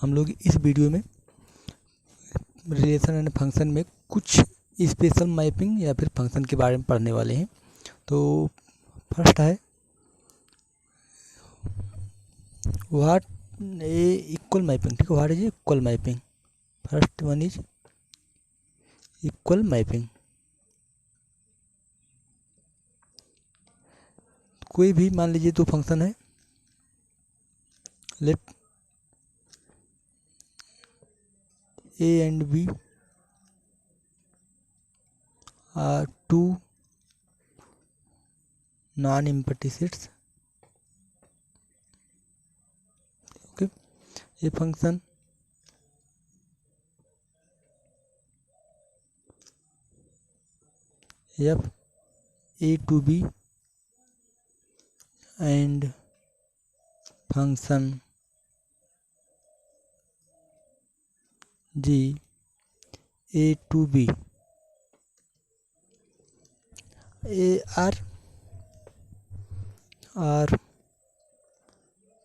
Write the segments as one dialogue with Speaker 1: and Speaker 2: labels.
Speaker 1: हम लोग इस वीडियो में रिलेशन एंड फंक्शन में कुछ स्पेशल मैपिंग या फिर फंक्शन के बारे में पढ़ने वाले हैं। तो फर्स्ट है व्हाट ए इक्वल मैपिंग। ठीक है, what is equal mapping. First one is equal mapping. कोई भी मान लीजिए दो फंक्शन है, late a and b are two non-empty sets. Okay, a function f a to b and function g a to b are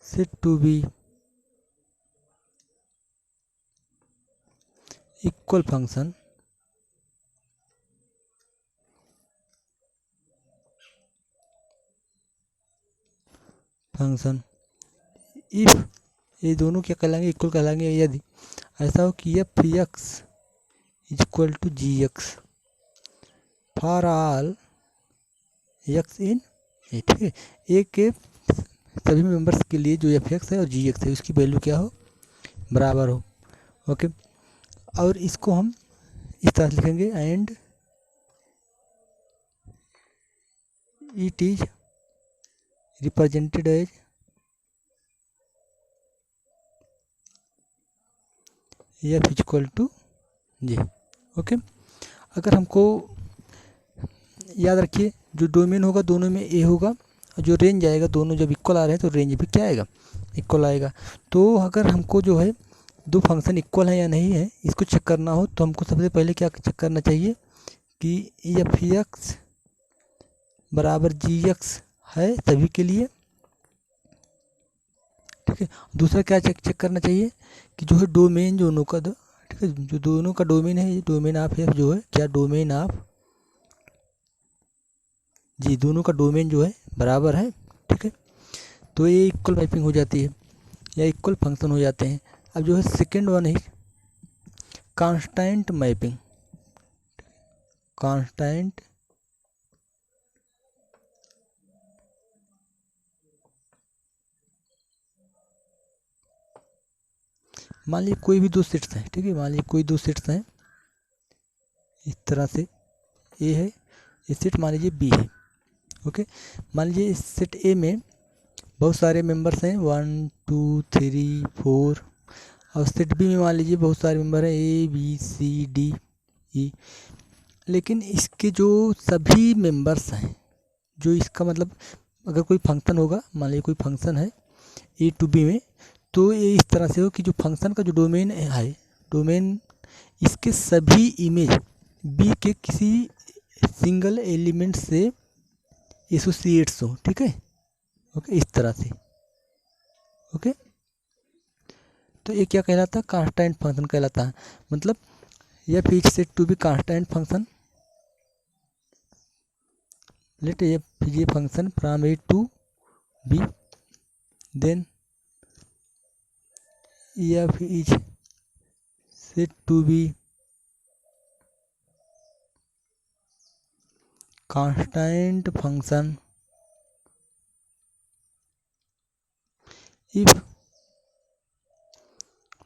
Speaker 1: said to be equal function if ये दोनों क्या कहलाएंगे, इक्वल कहलाएंगे यदि ऐसा हो कि f x is equal to g x for all x in A. ठीक है, ए के सभी मेंबर्स के लिए जो एफ एक्स है और जी एक्स है उसकी वैल्यू क्या हो, बराबर हो। ओके, और इसको हम इस तरह से लिखेंगे and it is represented as f is equal to g. Okay, अगर हमको याद रखिए जो डोमेन होगा दोनों में ए होगा और जो रेंज आएगा दोनों जब इक्वल आ रहे हैं तो रेंज भी क्या आएगा, इक्वल आएगा। तो अगर हमको जो है दो फंक्शन इक्वल है या नहीं है इसको चेक करना हो तो हमको सबसे पहले क्या चेक करना चाहिए कि एफ एक्स बराबर जी एक्स है सभी के लिए। ठीक है, दूसरा क्या चेक करना चाहिए कि जो है डोमेन दोनों का ठीक है, जो दोनों का डोमेन है डोमेन ऑफ एफ जो है क्या डोमेन ऑफ जी, दोनों का डोमेन जो है बराबर है। ठीक है, तो ये इक्वल मैपिंग हो जाती है या इक्वल फंक्शन हो जाते हैं। अब जो है सेकेंड वन है कांस्टेंट मैपिंग। कांस्टेंट मान लीजिए कोई भी दो सेट्स हैं। ठीक है, मान लीजिए कोई दो सेट्स हैं इस तरह से, ए है ये सेट, मान लीजिए बी है। ओके, मान लीजिए इस सेट ए में बहुत सारे मेंबर्स हैं 1 2 3 4 और सेट बी में मान लीजिए बहुत सारे मेंबर हैं A B C D E. लेकिन इसके जो सभी मेंबर्स हैं, जो इसका मतलब अगर कोई फंक्शन होगा, मान लीजिए कोई फंक्शन है ए टू बी में, तो ये इस तरह से हो कि जो फंक्शन का जो डोमेन है, डोमेन इसके सभी इमेज बी के किसी सिंगल एलिमेंट से एसोसिएट्स हो। ठीक है, ओके, इस तरह से। ओके, तो ये क्या कहलाता है, कांस्टेंट फंक्शन कहलाता है। मतलब f is said to be constant function, let f is a function from a to b, then f is said to be constant function if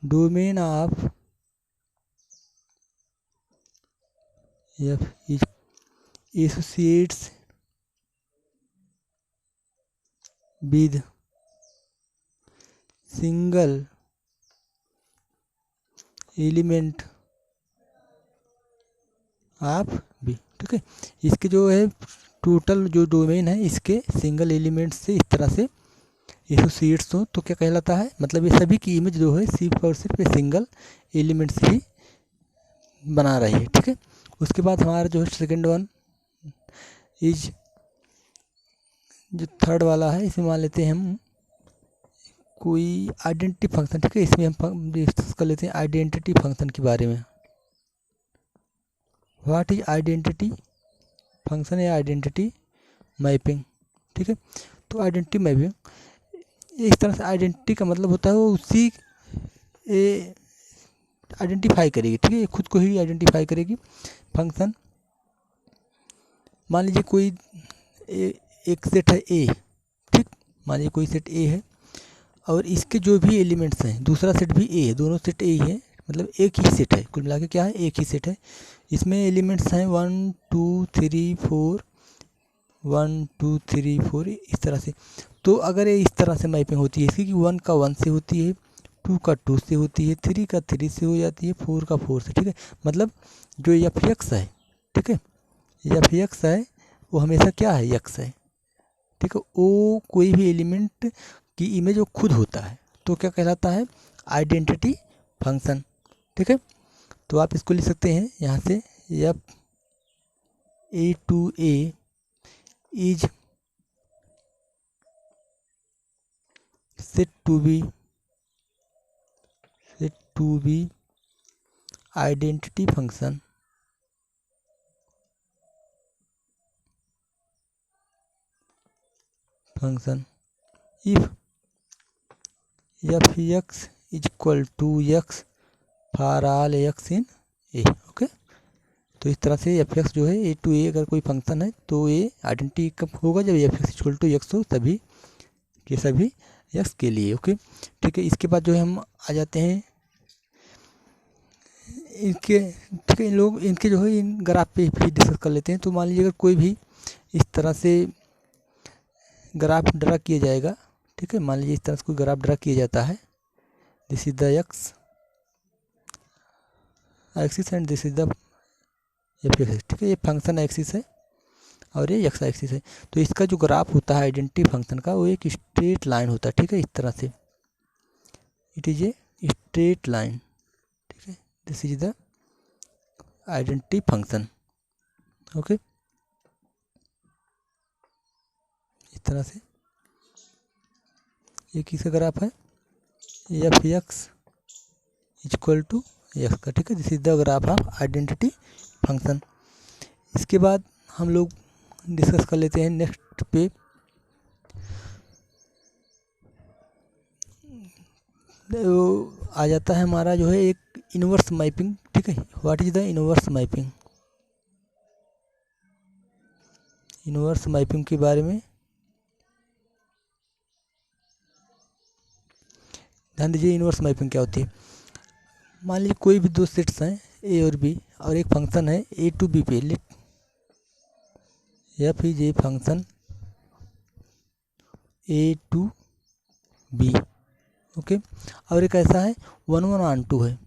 Speaker 1: domain of f is associates with single element of b। ठीक है, इसके जो है total जो domain है इसके single element से इस तरह से एसोसिएट्स हो तो क्या कहलाता है, मतलब ये सभी की इमेज जो है सिर्फ और सिर्फ सिंगल एलिमेंट से ही बना रही है। ठीक है, उसके बाद हमारा जो है सेकेंड वन इज जो थर्ड वाला है, इसे मान लेते हैं हम कोई आइडेंटिटी फंक्शन, ठीक है, इसमें हम डिस्कस कर लेते हैं आइडेंटिटी फंक्शन के बारे में। व्हाट इज आइडेंटिटी फंक्शन या आइडेंटिटी मैपिंग, ठीक है। तो आइडेंटिटी मैपिंग इस तरह से, आइडेंटिटी का मतलब होता है वो उसी आइडेंटिफाई करेगी, ठीक है, खुद को ही आइडेंटिफाई करेगी फंक्शन। मान लीजिए कोई एक सेट है ए, ठीक, मान लीजिए कोई सेट ए है और इसके जो भी एलिमेंट्स हैं, दूसरा सेट भी ए है, दोनों सेट ए ही है, मतलब एक ही सेट है, कुल मिला के क्या है, एक ही सेट है। इसमें एलिमेंट्स हैं 1 2 3 4, 1 2 3 4 इस तरह से। तो अगर ये इस तरह से मैपिंग होती है इसकी कि 1 का 1 से होती है, 2 का 2 से होती है, 3 का 3 से हो जाती है, 4 का 4 से, ठीक है। मतलब जो एफ एक्स है, ठीक है, एफ एक्स है वो हमेशा क्या है, एक्स है, ठीक है। वो कोई भी एलिमेंट की इमेज वो खुद होता है, तो क्या कहलाता है, आइडेंटिटी फंक्शन, ठीक है। तो आप इसको लिख सकते हैं यहाँ से, f a to a is set to be identity function if f x is equal to x for all x in a, okay. तो इस तरह से एफ एक्स जो है ए टू ए अगर कोई फंक्शन है तो ये आइडेंटिटी कब होगा, जब f x equal to x हो सभी के सभी एक्स के लिए, ओके, ठीक है। इसके बाद जो है हम आ जाते हैं इनके, ठीक है, इन लोग इनके जो है इन ग्राफ पे भी डिस्कस कर लेते हैं। तो मान लीजिए अगर कोई भी इस तरह से ग्राफ ड्रा किया जाएगा, ठीक है, मान लीजिए इस तरह से कोई ग्राफ ड्रा किया जाता है, this is the x axis and this is the F x, ठीक है, ये फंक्शन एक्सिस है और ये एक्स एक्सिस है। तो इसका जो ग्राफ होता है आइडेंटिटी फंक्शन का वो एक स्ट्रेट लाइन होता है, ठीक है, इस तरह से, it is a straight line, ठीक है, this is the identity function, okay. इस तरह से ये किसका ग्राफ है, f x equal to x का, ठीक है, this is the graph of identity function. इसके बाद हम लोग डिस्कस कर लेते हैं नेक्स्ट पे आ जाता है हमारा जो है एक इनवर्स मैपिंग, ठीक है। What is the inverse mapping, inverse mapping के बारे में ध्यान दीजिए। इनवर्स मैपिंग क्या होती है, मान लीजिए कोई भी दो सेट्स हैं ए और बी और एक फंक्शन है ए टू बी पे, let f is a function a to b, okay, और एक ऐसा है 1 1 ऑन 2 है,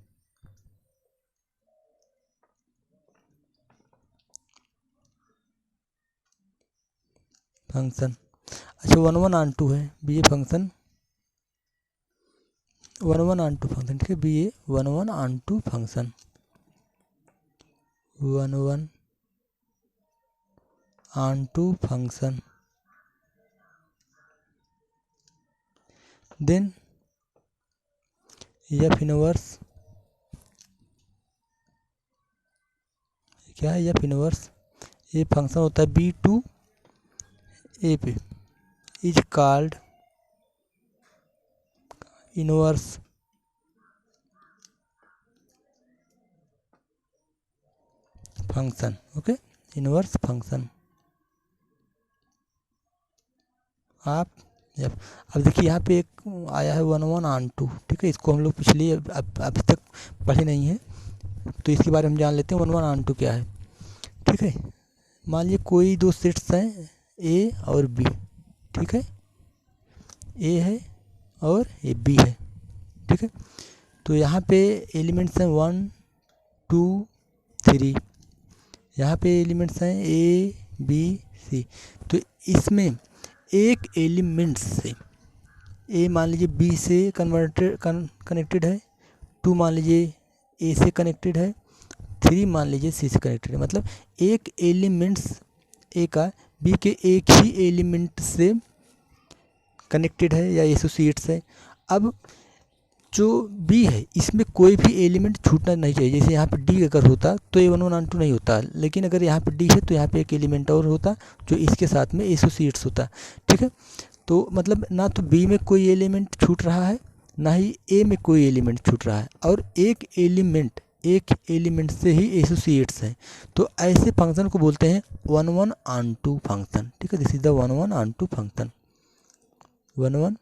Speaker 1: फंक्शन, अच्छा 1 1 ऑन 2 है, be a function 1 1 on 2 function, ठीक है, be a 1 1 on 2 function, 1 1 on 2 function, then f inverse क्या है, एफ इनवर्स ये फंक्शन होता है बी टू ए पे, is called inverse function, okay, inverse function आप अब देखिए यहाँ पे एक आया है 1 1 ऑन 2, ठीक है, इसको हम लोग पिछले अभी तक पढ़े नहीं है, तो इसके बारे में जान लेते हैं 1 1 ऑन 2 क्या है, ठीक है। मान लीजिए कोई दो सेट्स हैं ए और बी, ठीक है, ए है और ये बी है, ठीक है। तो यहाँ पे एलिमेंट्स हैं 1 2 3, यहाँ पे एलिमेंट्स हैं ए बी सी। तो इसमें एक एलिमेंट से ए मान लीजिए बी से कनेक्टेड है, 2 मान लीजिए ए से कनेक्टेड है, 3 मान लीजिए सी से कनेक्टेड है, मतलब एक एलिमेंट्स ए का बी के एक ही एलिमेंट से कनेक्टेड है या एसोसिएट्स है। अब जो बी है इसमें कोई भी एलिमेंट छूटना नहीं चाहिए। जैसे यहाँ पे डी अगर होता तो ये 1 1 ऑन 2 नहीं होता, लेकिन अगर यहाँ पे डी है तो यहाँ पे एक एलिमेंट और होता जो इसके साथ में एसोसिएट्स होता। ठीक है, तो मतलब ना तो बी में कोई एलिमेंट छूट रहा है, ना ही ए में कोई एलिमेंट छूट रहा है, और एक एलिमेंट से ही एसोसिएट्स हैं। तो ऐसे फंक्शन को बोलते हैं 1 1 ऑन 2 फंक्शन। ठीक है, this is the 1 1 on 2 function. 1 1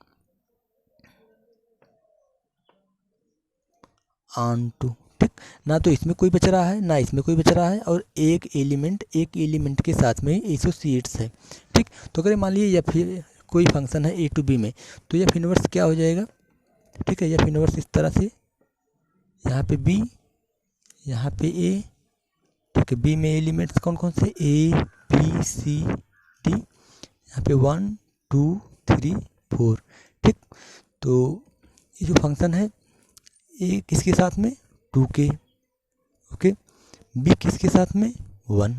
Speaker 1: on 2। ठीक, ना तो इसमें कोई बच रहा है ना इसमें कोई बच रहा है, और एक एलिमेंट के साथ में ही एसोसिएट्स है। ठीक, तो अगर मान लीजिए या फिर कोई फंक्शन है ए टू बी में, तो एफ इनवर्स क्या हो जाएगा। ठीक है, एफ इनवर्स इस तरह से, यहाँ पे बी, यहाँ पे ए। ठीक है, बी में एलिमेंट्स कौन कौन से, ए बी सी डी, यहाँ पे 1 2 3 4। ठीक, तो ये जो फंक्शन है ए किसके साथ में 2k, ओके, बी किसके साथ में 1,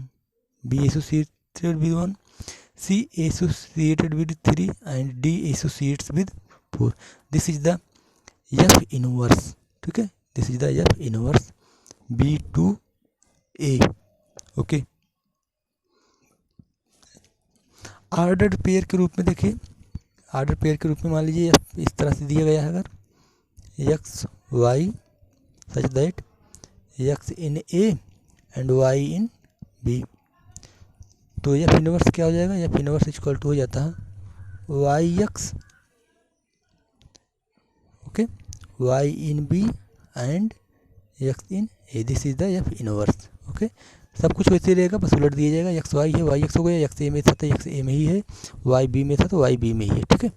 Speaker 1: b associated with 1, c associated with 3 and d associates with 4। This is the f inverse. ठीक है, this is the f inverse b to a. Okay, ordered pair के रूप में देखिए, ऑर्डर पेयर के रूप में मान लीजिए इस तरह से दिया गया है, अगर x y such that x in a and y in b, तो एफ इनवर्स क्या हो जाएगा, एफ इनवर्स इक्वल टू हो जाता है y x, okay, y in b and x in a. This is the f inverse. Okay, सब कुछ वैसे रहेगा, बस उलट दिया जाएगा, एक्स वाई है वाई एक्स हो गया, एक्स ए में था तो एक्स ए में ही है, वाई बी में था तो वाई बी में ही है। ठीक है,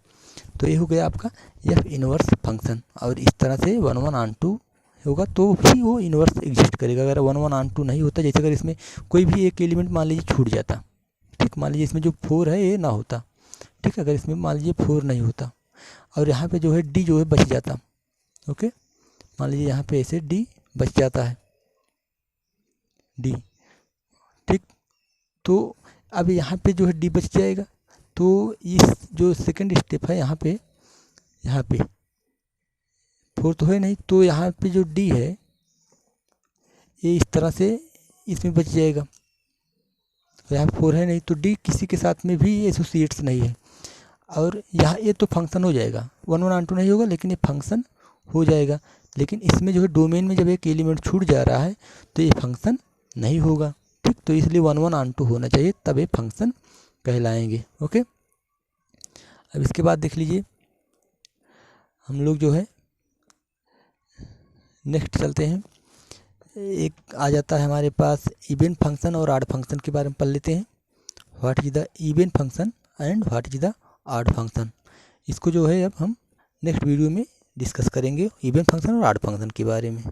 Speaker 1: तो ये हो गया आपका एफ इनवर्स फंक्शन। और इस तरह से 1 1 ऑन 2 होगा तो भी वो इनवर्स एग्जिस्ट करेगा। अगर 1 1 ऑन 2 नहीं होता, जैसे अगर इसमें कोई भी एक एलिमेंट मान लीजिए छूट जाता, ठीक, मान लीजिए इसमें जो 4 है ये ना होता, ठीक, अगर इसमें मान लीजिए 4 नहीं होता और यहाँ पे जो है डी जो है बच जाता, ओके, मान लीजिए यहाँ पे ऐसे डी बच जाता है, डी, ठीक, तो अब यहाँ पे जो है डी बच जाएगा, तो इस जो सेकंड स्टेप है यहाँ पे 4 तो है नहीं, तो यहाँ पे जो डी है ये इस तरह से इसमें बच जाएगा, तो यहाँ 4 है नहीं तो डी किसी के साथ में भी एसोसिएट्स नहीं है, और यहाँ ये तो फंक्शन हो जाएगा, 1 1 ऑन 2 नहीं होगा लेकिन ये फंक्शन हो जाएगा। लेकिन इसमें जो है डोमेन में जब एक एलिमेंट छूट जा रहा है तो ये फंक्शन नहीं होगा, ठीक, तो इसलिए 1 1 ऑन 2 होना चाहिए, तब ये फंक्शन कहलाएंगे। ओके, अब इसके बाद देख लीजिए हम लोग जो है नेक्स्ट चलते हैं, एक आ जाता है हमारे पास इवन फंक्शन और ऑड फंक्शन के बारे में पढ़ लेते हैं। What is the even function and what is the odd function, इसको जो है अब हम नेक्स्ट वीडियो में डिस्कस करेंगे, इवन फंक्शन और ऑड फंक्शन के बारे में।